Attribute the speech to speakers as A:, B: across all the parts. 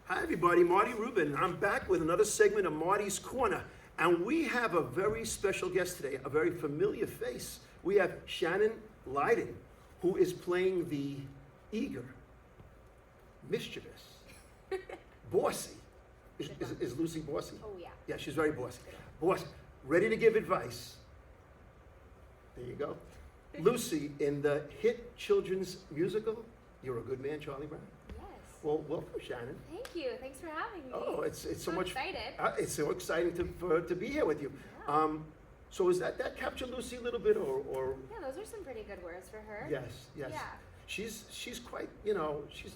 A: Hi everybody, Marty Rubin. I'm back with another segment of Marty's Corner. And we have a very special guest today, a very familiar face. We have Shannan Lydon, who is playing the eager, mischievous, bossy. Is Lucy bossy?
B: Oh, yeah.
A: Yeah, she's very bossy. Boss, ready to give advice. There you go. Lucy, in the hit children's musical, You're a Good Man, Charlie Brown.
B: Yes.
A: Well, welcome, Shannan.
B: Thank you. Thanks for having me.
A: Oh, it's so
B: I'm
A: much.
B: excited.
A: It's so exciting to be here with you.
B: Yeah.
A: So is that captured Lucy a little bit, or?
B: Yeah, those are some pretty good words for her.
A: Yes.
B: Yeah.
A: She's quite, she's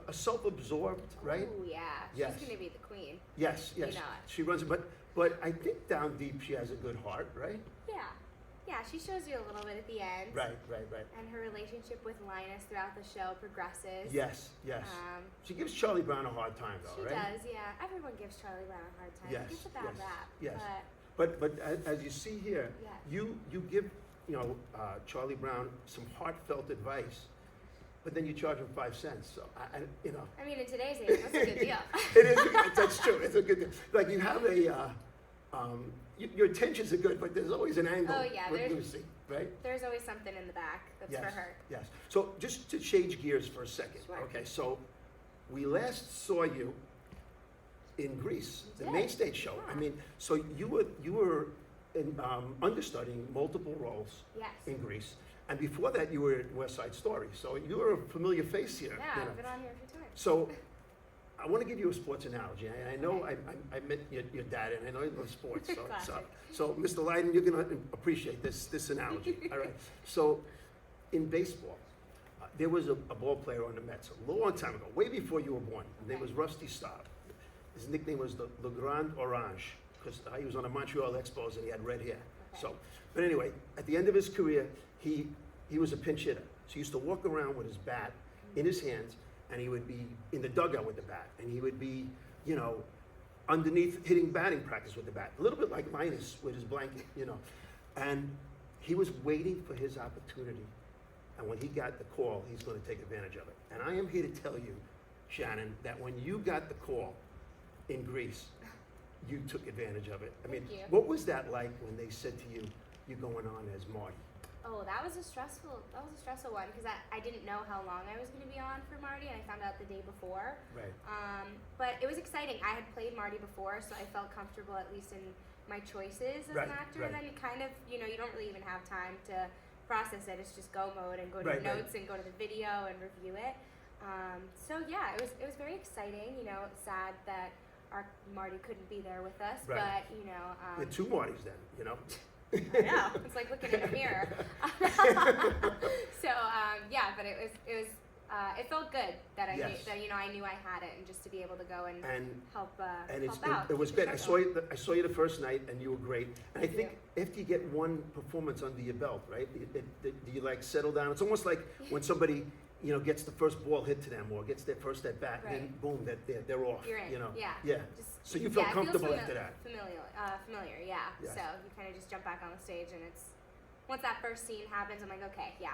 A: a self-absorbed, right?
B: Oh, yeah.
A: Yes.
B: She's gonna be the queen.
A: Yes.
B: You know it.
A: She runs it, but I think down deep she has a good heart, right?
B: Yeah. Yeah, she shows you a little bit at the end.
A: Right.
B: And her relationship with Linus throughout the show progresses.
A: Yes. She gives Charlie Brown a hard time, though,
B: She
A: right?
B: does, yeah. Everyone gives Charlie Brown a hard time.
A: Yes,
B: He gets a bad rap.
A: yes.
B: But
A: But as you see here,
B: Yeah.
A: you give Charlie Brown some heartfelt advice, but then you charge him 5 cents. So I
B: I mean, in today's age, that's a good deal.
A: it is. That's true. It's a good deal. Like you have your intentions are good, but there's always an angle
B: Oh, yeah,
A: with
B: there's-
A: Lucy, right?
B: There's always something in the back that's
A: Yes.
B: for her.
A: Yes. So just to change gears for a second.
B: Sure.
A: Okay. So we last saw you in Greece,
B: We
A: the
B: did.
A: main stage show.
B: Yeah.
A: I mean, so you were in, understudying multiple roles
B: Yes.
A: in Greece, and before that you were in West Side Story. So you were a familiar face here.
B: Yeah, I've been on here a few times.
A: So I want to give you a sports analogy. I know I met your dad, and I know you love sports.
B: Classic.
A: So Mr. Lydon, you're going to appreciate this analogy. All right. So in baseball, there was a ball player on the Mets a long time ago, way before you were born. His name was Rusty Staub. His nickname was Le Grand Orange because he was on the Montreal Expos and he had red hair.
B: Okay.
A: So, but anyway, at the end of his career, he was a pinch hitter. So he used to walk around with his bat in his hands, and he would be in the dugout with the bat, and he would be, underneath hitting batting practice with the bat, a little bit like Linus with his blanket, And he was waiting for his opportunity, and when he got the call, he's going to take advantage of it. And I am here to tell you, Shannan, that when you got the call in Greece, you took advantage of it. I mean,
B: Thank you.
A: what was that like when they said to you, "You're going on as Marty"?
B: Oh, that was a stressful one because I didn't know how long I was going to be on for Marty, and I found out the day before.
A: Right.
B: But it was exciting. I had played Marty before, so I felt comfortable at least in my choices as
A: Right,
B: an actor.
A: right.
B: And then you kind of, you don't really even have time to process it. It's just go mode and go to
A: Right, right.
B: notes and go to the video and review it. So yeah, it was very exciting. Sad that our Marty couldn't be there with us,
A: Right.
B: but
A: There are two Martys then,
B: I know. It's like looking in a mirror. So yeah, but it felt good that I
A: Yes.
B: knew I had it, and just to be able to go and
A: And
B: help
A: and
B: out.
A: it was
B: keep the
A: great.
B: show
A: I saw you the first night, and you were great. And I
B: Thank
A: think after you get one performance under your belt, right? Do you like settle down? It's almost like when somebody gets the first ball hit to them or gets their first at bat, and then
B: Right.
A: boom, they're off.
B: You're in. Yeah.
A: Yeah.
B: Just-
A: So you felt
B: it feels
A: comfortable after that.
B: Familiar, yeah.
A: Yes.
B: So you kind of just jump back on the stage, and it's once that first scene happens, I'm like, okay, yeah.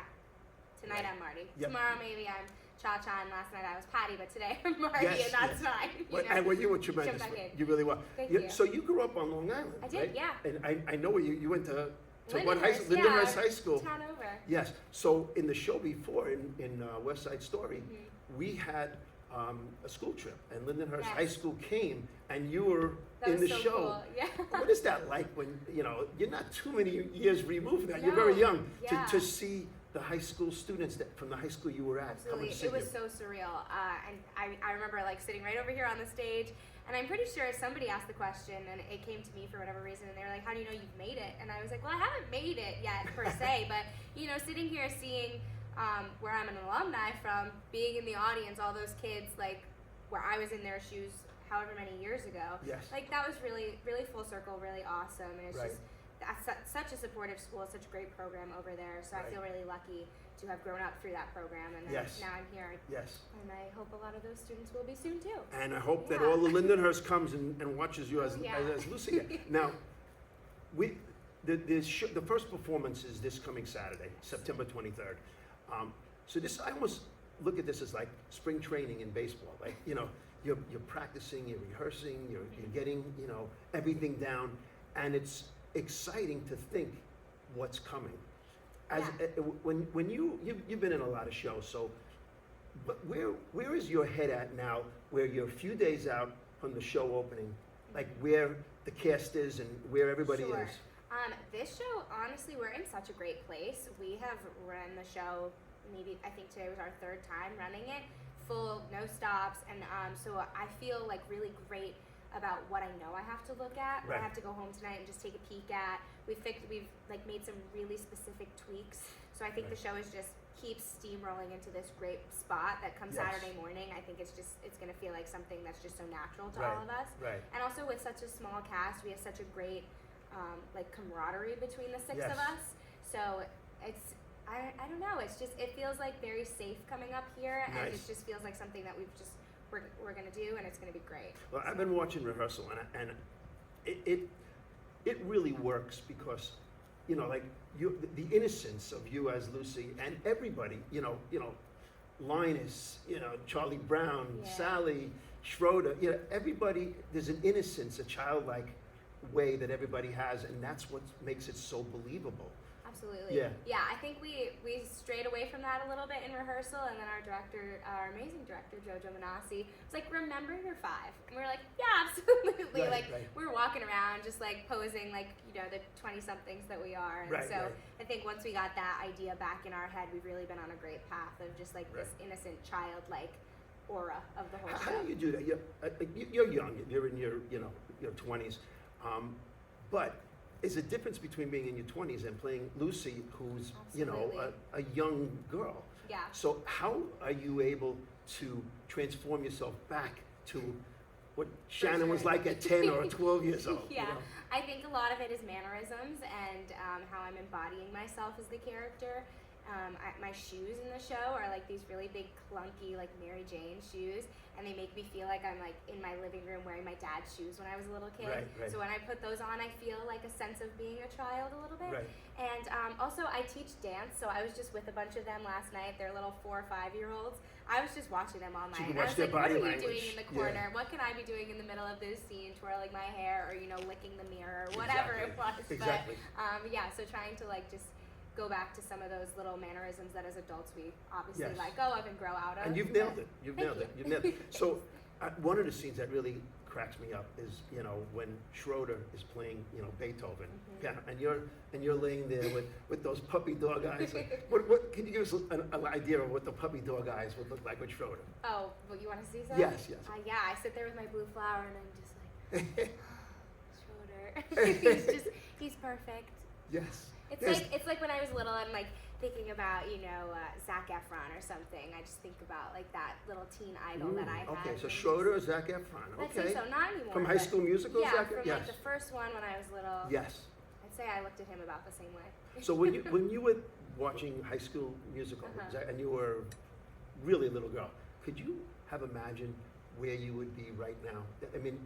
B: Tonight
A: Right.
B: I'm Marty.
A: Yep.
B: Tomorrow maybe I'm Cha-Cha, and last night I was Patty, but today I'm Marty,
A: Yes,
B: and that's
A: yes.
B: fine.
A: And you were tremendous.
B: Jump back in.
A: You really were.
B: Thank you.
A: So you grew up on Long Island,
B: I did,
A: right?
B: yeah.
A: And I know where you went to what high school?
B: Lindenhurst,
A: Lindenhurst
B: yeah,
A: High School.
B: Town over.
A: Yes. So in the show before, in West Side Story,
B: Mhm.
A: we had a school trip, and Lindenhurst
B: Yes.
A: High School came, and you were
B: That
A: in
B: was
A: the
B: so
A: show.
B: cool. Yeah.
A: What is that like when you're not too many years removed from that? You're
B: No,
A: very young
B: yeah.
A: to see the high school students from the high school you were at come
B: Absolutely,
A: and see
B: it was
A: you.
B: so surreal, and I remember sitting right over here on the stage, and I'm pretty sure somebody asked the question, and it came to me for whatever reason, and they were like, "How do you know you've made it?" And I was like, "Well, I haven't made it yet per se, but sitting here seeing where I'm an alumni from, being in the audience, all those kids where I was in their shoes, however many years ago,
A: Yes.
B: that was really really full circle, really awesome, and it's
A: Right.
B: just." That's such a supportive school, such a great program over there. So
A: Right.
B: I feel really lucky to have grown up through that program, and then
A: Yes.
B: now I'm here,
A: Yes.
B: and I hope a lot of those students will be soon too.
A: And I hope that
B: Yeah.
A: all the Lindenhurst comes and watches you as,
B: Oh, yeah.
A: as Lucy. Now, the first performance is this coming Saturday, September 23rd. So this, I almost look at this as like spring training in baseball. Like, you know, you're practicing, you're rehearsing, you're getting, you know, everything down, and it's exciting to think what's coming. As when you've been in a lot of shows, so but where is your head at now, where you're a few days out from the show opening, like where the cast is and where everybody
B: Sure.
A: is?
B: This show, honestly, we're in such a great place. We have run the show, maybe I think today was our third time running it, full, no stops, and so I feel like really great about what I know I have to look at, what I have to go home tonight and just take a peek at. We've like made some really specific tweaks, so I think the show is just keeps steamrolling into this great spot that comes Saturday morning. I think it's gonna feel like something that's just so natural to all of us.
A: Right.
B: And also with such a small cast, we have such a great like camaraderie between the six of us. So it's I don't know. It's just it feels like very safe coming up here, and it just feels like something that we're gonna do, and it's gonna be great.
A: Well, I've been watching rehearsal, and it really works because, you know, like the innocence of you as Lucy and everybody, you know, Linus, you know, Charlie Brown, Sally, Schroeder, you know, everybody. There's an innocence, a childlike way that everybody has, and that's what makes it so believable.
B: Absolutely. Yeah, I think we strayed away from that a little bit in rehearsal, and then our amazing director, Jojo Manassi, was like, remember you're 5. And we were like, yeah, absolutely. We're walking around just like posing like, you know, the 20-somethings that we are. And I think once we got that idea back in our head, we've really been on a great path of just like this innocent childlike aura of the whole show.
A: How do you do that? You're young, you're in your 20s, but is a difference between being in your 20s and playing Lucy, who's you know a young girl.
B: Yeah.
A: So how are you able to transform yourself back to what Shannan was like at 10 or 12 years old?
B: Yeah,
A: you know?
B: I think a lot of it is mannerisms and how I'm embodying myself as the character. My shoes in the show are like these really big, clunky, like Mary Jane shoes, and they make me feel like I'm like in my living room wearing my dad's shoes when I was a little kid.
A: Right.
B: So when I put those on, I feel like a sense of being a child a little bit.
A: Right.
B: And also, I teach dance, so I was just with a bunch of them last night. They're little 4 or 5-year-olds. I was just watching them all night.
A: So you
B: And I
A: watch
B: was
A: their
B: like, what
A: body
B: are you
A: language.
B: doing in the corner? What can I be doing in the middle of this scene, twirling my hair or, you know, licking the mirror, whatever it was.
A: Exactly.
B: But yeah, so trying to like just go back to some of those little mannerisms that as adults we obviously let go of and grow out of.
A: And you've nailed it. You've nailed it. So one of the scenes that really cracks me up is, you know, when Schroeder is playing, you know, Beethoven piano, and you're laying there with those puppy dog eyes. Like, what can you give us an idea of what the puppy dog eyes would look like with Schroeder?
B: Oh, well, you want to see some?
A: Yes.
B: Yeah, I sit there with my blue flower and I'm just like, Schroeder. he's perfect.
A: Yes.
B: It's like when I was little and like thinking about, you know, Zac Efron or something. I just think about like that little teen idol that I had.
A: Okay, so Schroeder, Zac Efron.
B: I think so, not anymore.
A: From High School Musical,
B: yeah,
A: Zac?
B: from like the first one when I was little.
A: Yes.
B: I'd say I looked at him about the same way.
A: So when you were watching High School Musical and you were really a little girl, could you have imagined where you would be right now? I mean,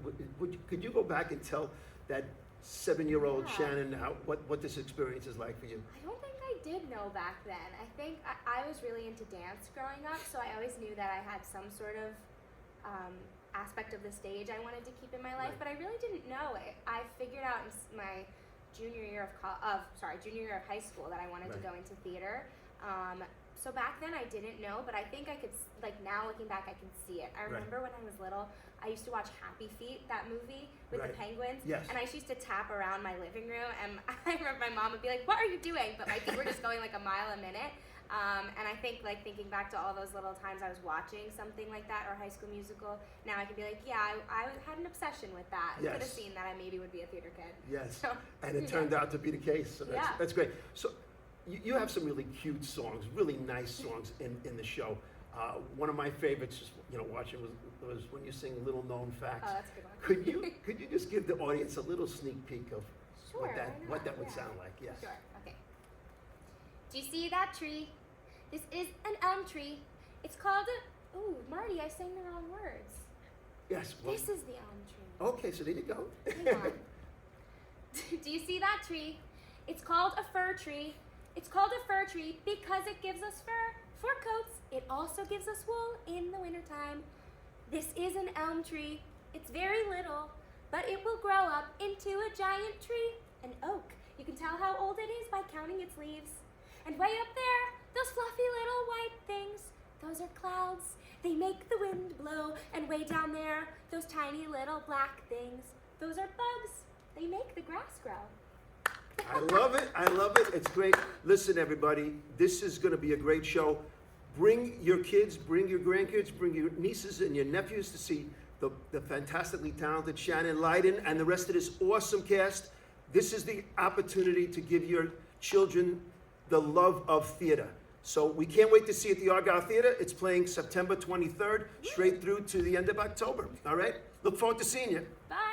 A: could you go back and tell that 7-year-old Shannan what this experience is like for you?
B: I don't think I did know back then. I think I was really into dance growing up, so I always knew that I had some sort of aspect of the stage I wanted to keep in my life, but I really didn't know it. I figured out in my junior year of high school that I wanted to go into theater. So back then I didn't know, but I think I could, like now looking back, I can see it. I remember when I was little, I used to watch Happy Feet, that movie with the penguins, and I used to tap around my living room, and I remember my mom would be like, what are you doing? But my feet were just going like a mile a minute. And I think like thinking back to all those little times I was watching something like that or High School Musical, now I can be like, yeah, I had an obsession with that. I could have seen that I maybe would be a theater kid.
A: Yes,
B: so,
A: and it turned out to be the case. So that's great. So you have some really cute songs, really nice songs in the show. One of my favorites, you know, watching was when you sing "Little Known Facts."
B: Oh, that's a good one.
A: Could you just give the audience a little sneak peek of what that would sound like? Yes.
B: Sure. Okay. Do you see that tree? This is an elm tree. It's called a. Ooh, Marty, I sang the wrong words.
A: Yes. Well,
B: this is the elm tree.
A: Okay, so there you go.
B: Hang on. Do you see that tree? It's called a fir tree. It's called a fir tree because it gives us fur, coats, it also gives us wool in the wintertime. This is an elm tree. It's very little, but it will grow up into a giant tree, an oak. You can tell how old it is by counting its leaves. And way up there, those fluffy little white things, those are clouds. They make the wind blow. And way down there, those tiny little black things, those are bugs. They make the grass grow.
A: I love it. I love it. It's great. Listen, everybody, this is going to be a great show. Bring your kids, bring your grandkids, bring your nieces and your nephews to see the fantastically talented Shannan Lydon and the rest of this awesome cast. This is the opportunity to give your children the love of theater. So we can't wait to see it at the Argyle Theater. It's playing September 23rd, straight through to the end of October. All right? Look forward to seeing you.
B: Bye.